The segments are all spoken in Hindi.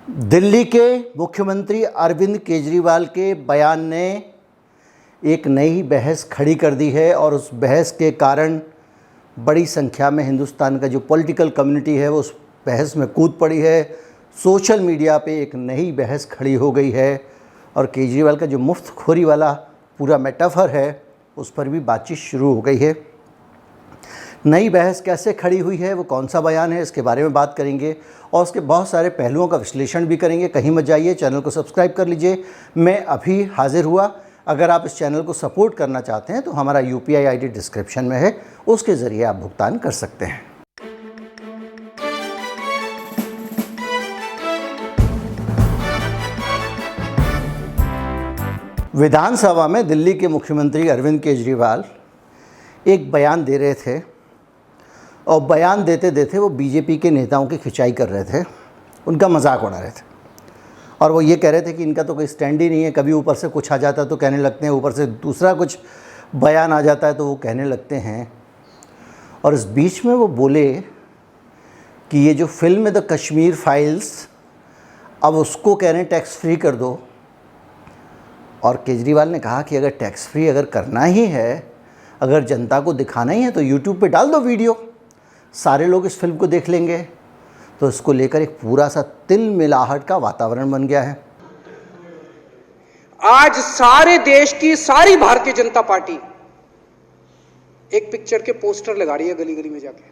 दिल्ली के मुख्यमंत्री अरविंद केजरीवाल के बयान ने एक नई बहस खड़ी कर दी है और उस बहस के कारण बड़ी संख्या में हिंदुस्तान का जो पॉलिटिकल कम्युनिटी है वो उस बहस में कूद पड़ी है। सोशल मीडिया पे एक नई बहस खड़ी हो गई है और केजरीवाल का जो मुफ्तखोरी वाला पूरा मेटाफर है उस पर भी बातचीत शुरू हो गई है। नई बहस कैसे खड़ी हुई है, वो कौन सा बयान है, इसके बारे में बात करेंगे और उसके बहुत सारे पहलुओं का विश्लेषण भी करेंगे। कहीं मत जाइए, चैनल को सब्सक्राइब कर लीजिए। मैं अभी हाजिर हुआ। अगर आप इस चैनल को सपोर्ट करना चाहते हैं तो हमारा UPI ID डिस्क्रिप्शन में है, उसके ज़रिए आप भुगतान कर सकते हैं। विधानसभा में दिल्ली के मुख्यमंत्री अरविंद केजरीवाल एक बयान दे रहे थे और बयान देते देते वो बीजेपी के नेताओं की खिंचाई कर रहे थे, उनका मजाक उड़ा रहे थे और वो ये कह रहे थे कि इनका तो कोई स्टैंड ही नहीं है। कभी ऊपर से कुछ आ जाता है तो कहने लगते हैं, ऊपर से दूसरा कुछ बयान आ जाता है तो वो कहने लगते हैं। और इस बीच में वो बोले कि ये जो फिल्म है द कश्मीर फाइल्स, अब उसको कह रहे हैं टैक्स फ्री कर दो। और केजरीवाल ने कहा कि अगर टैक्स फ्री अगर करना ही है, अगर जनता को दिखाना ही है तो YouTube पे डाल दो वीडियो, सारे लोग इस फिल्म को देख लेंगे। तो इसको लेकर एक पूरा सा तिलमिलाहट का वातावरण बन गया है। आज सारे देश की सारी भारतीय जनता पार्टी एक पिक्चर के पोस्टर लगा रही है गली गली में जाके।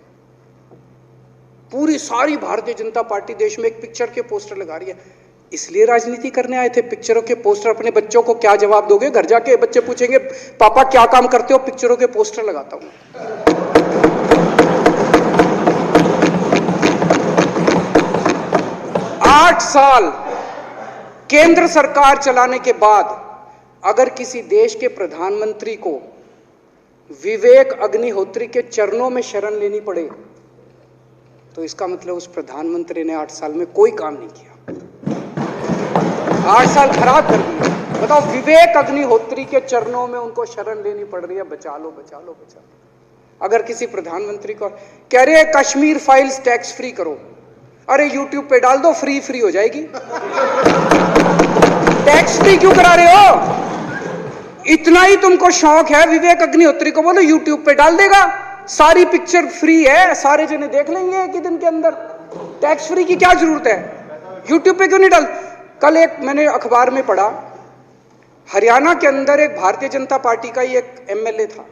पूरी सारी भारतीय जनता पार्टी देश में एक पिक्चर के पोस्टर लगा रही है। इसलिए राजनीति करने आए थे? पिक्चरों के पोस्टर। अपने बच्चों को क्या जवाब दोगे? घर जाके बच्चे पूछेंगे पापा क्या काम करते हो? पिक्चरों के पोस्टर लगाता हूं। 8 साल केंद्र सरकार चलाने के बाद अगर किसी देश के प्रधानमंत्री को विवेक अग्निहोत्री के चरणों में शरण लेनी पड़े तो इसका मतलब उस प्रधानमंत्री ने 8 साल में कोई काम नहीं किया। 8 साल खराब कर दिए। बताओ, विवेक अग्निहोत्री के चरणों में उनको शरण लेनी पड़ रही है, बचा लो बचा लो बचा लो। अगर किसी प्रधानमंत्री को कह रहे हैं कश्मीर फाइल्स टैक्स फ्री करो, अरे YouTube पे डाल दो, फ्री हो जाएगी। टैक्स फ्री क्यों करा रहे हो? इतना ही तुमको शौक है, विवेक अग्निहोत्री को बोलो YouTube पे डाल देगा, सारी पिक्चर फ्री है, सारे जने देख लेंगे एक ही दिन के अंदर। टैक्स फ्री की क्या जरूरत है? YouTube पे क्यों नहीं डाल? कल एक मैंने अखबार में पढ़ा, हरियाणा के अंदर एक भारतीय जनता पार्टी का ही एक MLA था।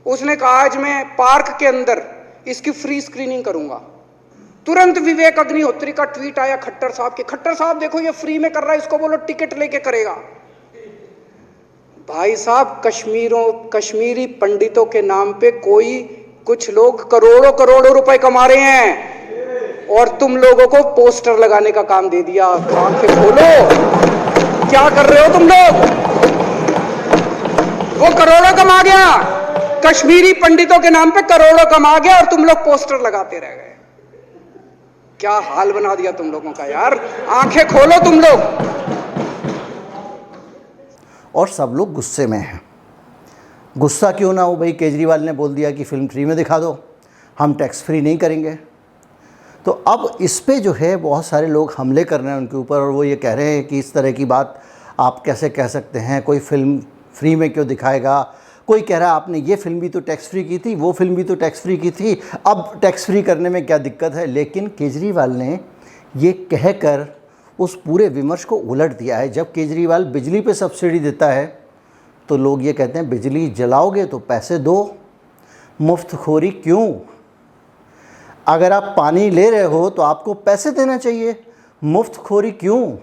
उसने कहा आज मैं पार्क के अंदर इसकी फ्री स्क्रीनिंग करूंगा। तुरंत विवेक अग्निहोत्री का ट्वीट आया खट्टर साहब के, खट्टर साहब देखो ये फ्री में कर रहा है, इसको बोलो टिकट लेके करेगा। भाई साहब, कश्मीरी पंडितों के नाम पे कुछ लोग करोड़ों रुपए कमा रहे हैं और तुम लोगों को पोस्टर लगाने का काम दे दिया। आंखें खोलो, क्या कर रहे हो तुम लोग? वो करोड़ों कमा गया, कश्मीरी पंडितों के नाम पे करोड़ों कमा गया और तुम लोग पोस्टर लगाते रह गए। क्या हाल बना दिया तुम लोगों का यार। आंखें खोलो तुम लोग। और सब लोग गुस्से में हैं। गुस्सा क्यों ना हो भाई, केजरीवाल ने बोल दिया कि फिल्म फ्री में दिखा दो, हम टैक्स फ्री नहीं करेंगे। तो अब इस पे जो है बहुत सारे लोग हमले कर रहे हैं उनके ऊपर और वो ये कह रहे हैं कि इस तरह की बात आप कैसे कह सकते हैं, कोई फिल्म फ्री में क्यों दिखाएगा। कोई कह रहा है आपने ये फिल्म भी तो टैक्स फ्री की थी, वो फिल्म भी तो टैक्स फ्री की थी, अब टैक्स फ्री करने में क्या दिक्कत है। लेकिन केजरीवाल ने ये कहकर उस पूरे विमर्श को उलट दिया है। जब केजरीवाल बिजली पे सब्सिडी देता है तो लोग ये कहते हैं बिजली जलाओगे तो पैसे दो, मुफ्तखोरी क्यों? अगर आप पानी ले रहे हो तो आपको पैसे देना चाहिए, मुफ्तखोरी क्यों?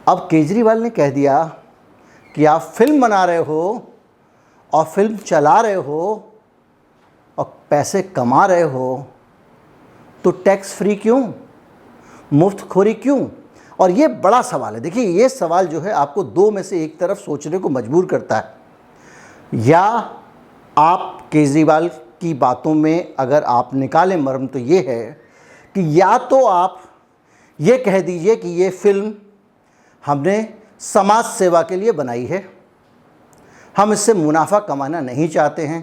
अब केजरीवाल ने कह दिया कि आप फिल्म बना रहे हो और फिल्म चला रहे हो और पैसे कमा रहे हो तो टैक्स फ्री क्यों, मुफ्तखोरी क्यों? और ये बड़ा सवाल है। देखिए, ये सवाल जो है आपको दो में से एक तरफ सोचने को मजबूर करता है। या आप केजरीवाल की बातों में अगर आप निकालें मर्म तो ये है कि या तो आप ये कह दीजिए कि ये फिल्म हमने समाज सेवा के लिए बनाई है, हम इससे मुनाफा कमाना नहीं चाहते हैं।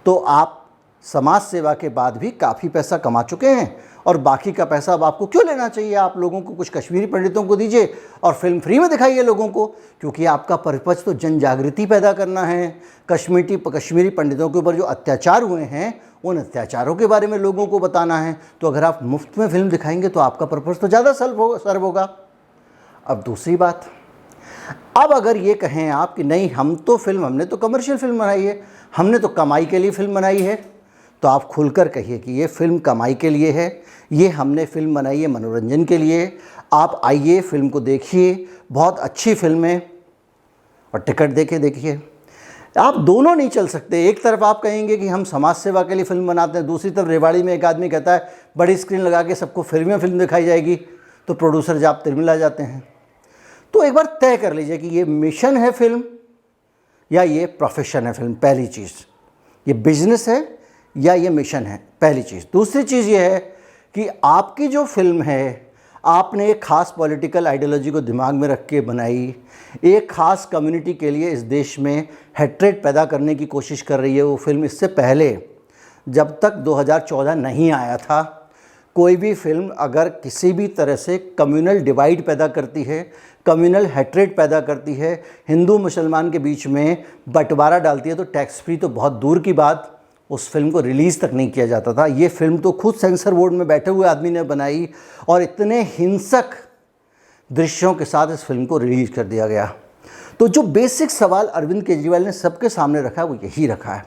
तो आप समाज सेवा के बाद भी काफ़ी पैसा कमा चुके हैं और बाकी का पैसा अब आपको क्यों लेना चाहिए? आप लोगों को कुछ कश्मीरी पंडितों को दीजिए और फिल्म फ्री में दिखाइए लोगों को, क्योंकि आपका पर्पज़ तो जन जागृति पैदा करना है। कश्मीरी पंडितों के ऊपर जो अत्याचार हुए हैं उन अत्याचारों के बारे में लोगों को बताना है। तो अगर आप मुफ्त में फिल्म दिखाएंगे तो आपका पर्पज़ तो ज़्यादा सर्व होगा। अब दूसरी बात, अब अगर ये कहें आप कि नहीं हमने तो कमर्शियल फिल्म बनाई है, हमने तो कमाई के लिए फिल्म बनाई है, तो आप खुलकर कहिए कि ये फिल्म कमाई के लिए है, ये हमने फिल्म बनाई है मनोरंजन के लिए। आप आइए, फिल्म को देखिए, बहुत अच्छी फिल्म है और टिकट देके देखिए। आप दोनों नहीं चल सकते। एक तरफ आप कहेंगे कि हम समाज सेवा के लिए फिल्म बनाते हैं, दूसरी तरफ रेवाड़ी में एक आदमी कहता है बड़ी स्क्रीन लगा के सबको फ्री में फिल्म दिखाई जाएगी, तो प्रोड्यूसर जाप तिरमिला जाते हैं। तो एक बार तय कर लीजिए कि ये मिशन है फिल्म या ये प्रोफेशन है फिल्म। पहली चीज़, ये बिजनेस है या ये मिशन है, पहली चीज़। दूसरी चीज़ ये है कि आपकी जो फिल्म है आपने एक ख़ास पॉलिटिकल आइडियोलॉजी को दिमाग में रख के बनाई, एक ख़ास कम्युनिटी के लिए इस देश में हेट्रेड पैदा करने की कोशिश कर रही है वो फिल्म। इससे पहले जब तक 2014 नहीं आया था, कोई भी फिल्म अगर किसी भी तरह से कम्युनल डिवाइड पैदा करती है, कम्युनल हेट्रेड पैदा करती है, हिंदू मुसलमान के बीच में बंटवारा डालती है, तो टैक्स फ्री तो बहुत दूर की बात, उस फिल्म को रिलीज़ तक नहीं किया जाता था। ये फिल्म तो खुद सेंसर बोर्ड में बैठे हुए आदमी ने बनाई और इतने हिंसक दृश्यों के साथ इस फिल्म को रिलीज़ कर दिया गया। तो जो बेसिक सवाल अरविंद केजरीवाल ने सबके सामने रखा है वो यही रखा है।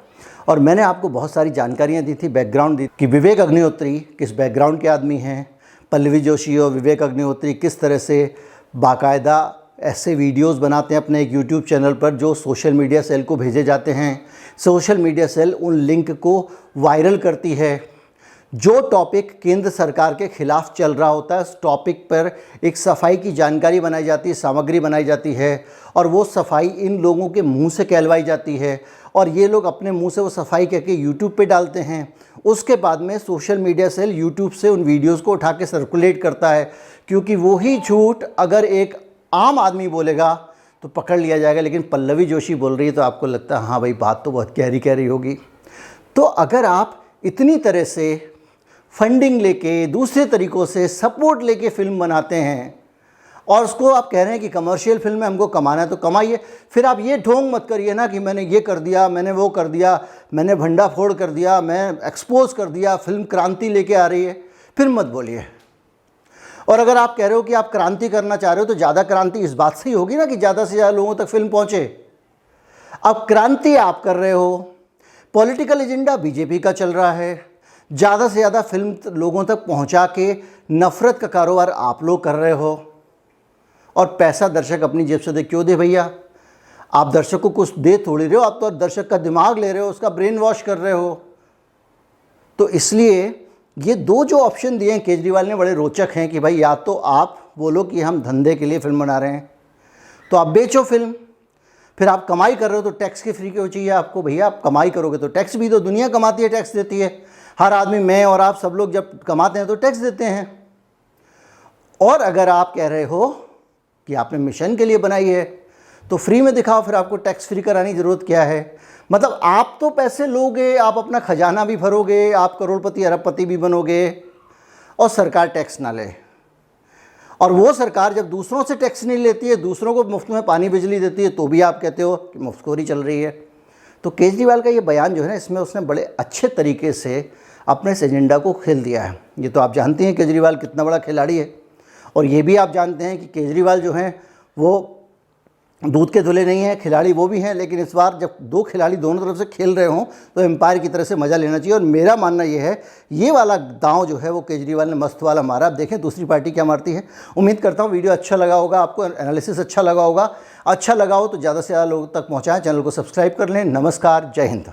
और मैंने आपको बहुत सारी जानकारियाँ दी थी, बैकग्राउंड दी कि विवेक अग्निहोत्री किस बैकग्राउंड के आदमी हैं, पल्लवी जोशी और विवेक अग्निहोत्री किस तरह से बाकायदा ऐसे वीडियोस बनाते हैं अपने एक यूट्यूब चैनल पर जो सोशल मीडिया सेल को भेजे जाते हैं। सोशल मीडिया सेल उन लिंक को वायरल करती है। जो टॉपिक केंद्र सरकार के खिलाफ चल रहा होता है उस टॉपिक पर एक सफाई की जानकारी बनाई जाती है, सामग्री बनाई जाती है, और वो सफाई इन लोगों के मुंह से कहलवाई जाती है और ये लोग अपने मुंह से वो सफाई कह के यूट्यूब पे डालते हैं। उसके बाद में सोशल मीडिया सेल यूट्यूब से उन वीडियोज़ को उठा के सर्कुलेट करता है, क्योंकि वही झूठ अगर एक आम आदमी बोलेगा तो पकड़ लिया जाएगा, लेकिन पल्लवी जोशी बोल रही है तो आपको लगता है हाँ भाई बात तो बहुत गहरी होगी। तो अगर आप इतनी तरह से फंडिंग लेके, दूसरे तरीक़ों से सपोर्ट लेके फिल्म बनाते हैं और उसको आप कह रहे हैं कि कमर्शियल फिल्म में हमको कमाना है तो कमाइए, फिर आप ये ढोंग मत करिए ना कि मैंने ये कर दिया, मैंने वो कर दिया, मैंने भंडाफोड़ कर दिया, मैं एक्सपोज कर दिया, फिल्म क्रांति लेके आ रही है, फिर मत बोलिए। और अगर आप कह रहे हो कि आप क्रांति करना चाह रहे हो तो ज़्यादा क्रांति इस बात से ही होगी ना कि ज़्यादा से ज़्यादा लोगों तक फिल्म पहुँचे। अब क्रांति आप कर रहे हो, पॉलिटिकल एजेंडा बीजेपी का चल रहा है, ज़्यादा से ज़्यादा फिल्म लोगों तक पहुँचा के नफ़रत का कारोबार आप लोग कर रहे हो, और पैसा दर्शक अपनी जेब से दे। क्यों दे भैया? आप दर्शक को कुछ दे थोड़ी रहे हो, आप तो दर्शक का दिमाग ले रहे हो, उसका ब्रेन वॉश कर रहे हो। तो इसलिए ये दो जो ऑप्शन दिए हैं केजरीवाल ने बड़े रोचक हैं कि भाई या तो आप बोलो कि हम धंधे के लिए फिल्म बना रहे हैं तो आप बेचो फिल्म, फिर आप कमाई कर रहे हो तो टैक्स की फ्री क्यों चाहिए आपको? भैया आप कमाई करोगे तो टैक्स भी तो दुनिया कमाती है, टैक्स देती है। हर आदमी, मैं और आप सब लोग जब कमाते हैं तो टैक्स देते हैं। और अगर आप कह रहे हो कि आपने मिशन के लिए बनाई है तो फ्री में दिखाओ, फिर आपको टैक्स फ्री कराने की ज़रूरत क्या है? मतलब आप तो पैसे लोगे, आप अपना खजाना भी भरोगे, आप करोड़पति अरबपति भी बनोगे और सरकार टैक्स ना ले। और वो सरकार जब दूसरों से टैक्स नहीं लेती है, दूसरों को मुफ्त में पानी बिजली देती है, तो भी आप कहते हो कि मुफ्तखोरी चल रही है। तो केजरीवाल का ये बयान जो है ना, इसमें उसने बड़े अच्छे तरीके से अपने इस एजेंडा को खेल दिया है। ये तो आप जानते हैं केजरीवाल कितना बड़ा खिलाड़ी है, और ये भी आप जानते हैं कि केजरीवाल जो हैं वो दूध के धुले नहीं हैं, खिलाड़ी वो भी हैं। लेकिन इस बार जब दो खिलाड़ी दोनों तरफ से खेल रहे हों तो एम्पायर की तरह से मज़ा लेना चाहिए। और मेरा मानना ये है, ये वाला दांव जो है वो केजरीवाल ने मस्त वाला मारा। अब देखें दूसरी पार्टी क्या मारती है। उम्मीद करता हूँ वीडियो अच्छा लगा होगा, आपको एनालिसिस अच्छा लगा होगा। अच्छा लगा हो तो ज़्यादा से ज़्यादा लोगों तक पहुँचाएँ, चैनल को सब्सक्राइब कर लें। नमस्कार, जय हिंद।